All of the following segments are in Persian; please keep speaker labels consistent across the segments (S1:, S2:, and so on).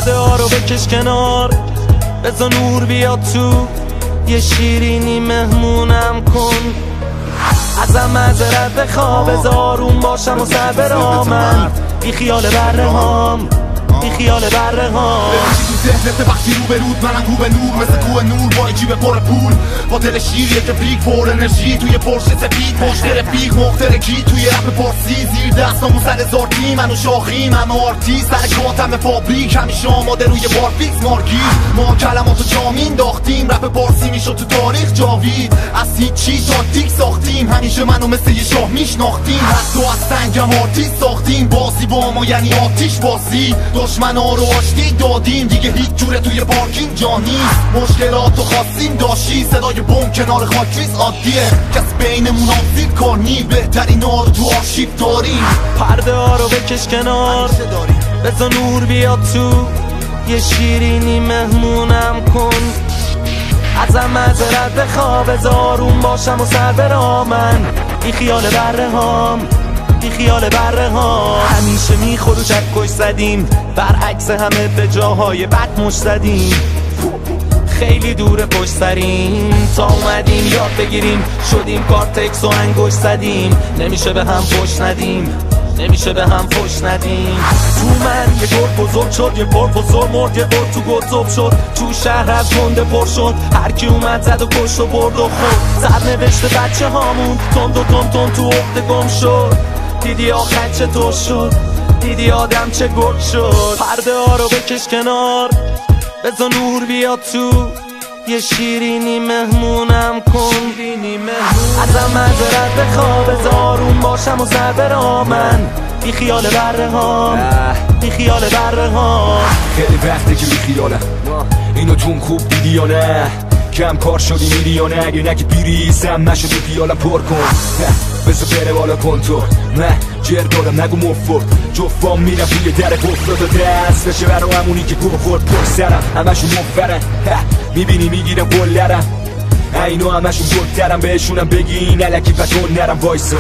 S1: پرده ها رو بکش کنار، بذار نور بیاد تو، یه شیرینی مهمونم کن. ازم معذرت بخوا، بذار آروم باشم و سر برامن. بی خیال بره هام، بی خیال بره هام.
S2: ببینی تو ذهنت وقتی رو به رود، منم رو به نور مثل کوه نور با جیب پر پول، با دل شیر تفریق پر انرژی توی پرش سفید، پشت رفیق مخترکی توی رپ پارسی، زیر دستامون سر زارتی منو شاخیم، همه آرتیست سر کاتم فابریک، همیشه آماده روی بار فیکس مارکی. ما کلماتو جامین انداختیم، رپ پارسی میشد تو تاریخ جاوید، از هیچی تاکتیک ساختیم، همیشه منو مثل یه شاه میشناختیم، حتی از سنگم آرتیست ساختیم، بازی با ما یعنی آتیش بازی، دشمنا رو آشتی دادیم، دیگه هیچ جوره توی پارکینگ جا نیست، مشکلاتو خواستیم داشتی، صدای بم کنار خاکریز عادیه، کس بینمون آسیب کار نی، بهترین ها رو تو آرشیو داریم.
S1: پرده ها رو بکش کنار، بذار نور بیاد تو، یه شیرینی مهمونم کن. ازم معذرت بخوا، بذار آروم باشم و سر برامن. بی خیال بره هام، بی خیال بره ها. همیشه میخور و چکش زدیم، برعکس همه به جاهای بد مش زدیم، خیلی دور پشت سریم تا اومدیم یاد بگیریم، شدیم کارتکس و انگوش زدیم، نمیشه به هم پشت ندیم، نمیشه به هم پشت ندیم. تو من یه گرد بزرگ شد، یه بزرگ مرد، یه بار تو گذب شد، تو شهر از گنده پر شد، هر کی اومد زد و کشت و برد و خود، سر نوشته بچه هامون تند و تند تو عقده گم شد. دیدی آخر چطور شد، دیدی آدم چه گرد شد. پرده ها رو بکش کنار، بذار نور بیاد تو، یه شیرینی مهمونم کن. ازم معذرت بخوا، بذار آروم باشم و سر برامن. بی خیال بره هام، بی خیال بره هام.
S3: خیلی وقته که بی خیالم، اینو تون خوب دیدی یا نه؟ کم کار شدی میری یا نه؟ اگه نگی بیریسم نشدی پیالم پر کن، بذار بره بالا کن تو، نه جر دارم نگو مفت، جفام میرم توی در گفتاد و دست بشه برا همونی که گفت پر سرم، همشون مفرن میبینی میگیرم گلرم، اینو همشون گلترم، بهشونم بگین علکی پتون نرم وایسا.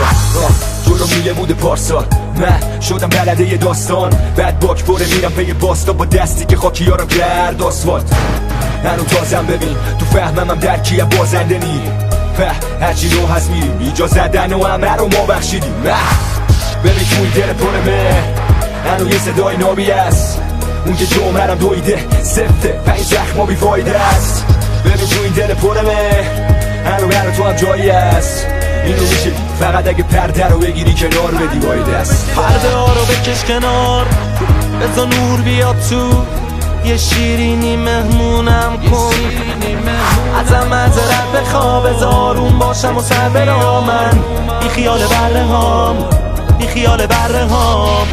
S3: جلو میله بوده پارسال، من شدم بلده یه داستان، بعد باک بره میرم پی باستا، با دستی که خاکیارم کرد آسفالت. هنو تازم ببین تو فهمم درکی بازنده نی، هرچی رو هست میریم اجازت دن و همه رو ما بخشیدیم. ببین توی دل پرمه هنو یه صدای نابی است، اون که جمعرم دویده سفته، 5 زخما بیفایده است. ببین توی دل پرمه هنو برای تو هم جایی است، اینو میشه فقط اگه پرده رو بگیری کنار بدی باید است.
S1: پرده ها رو بکش کنار، بذار نور بیاد تو، یه شیرینی مهمونم کن. ازم معذرت بخوا، بذار آروم باشم و سر برامن. بی خیال بره هام، بی خیال بره هام.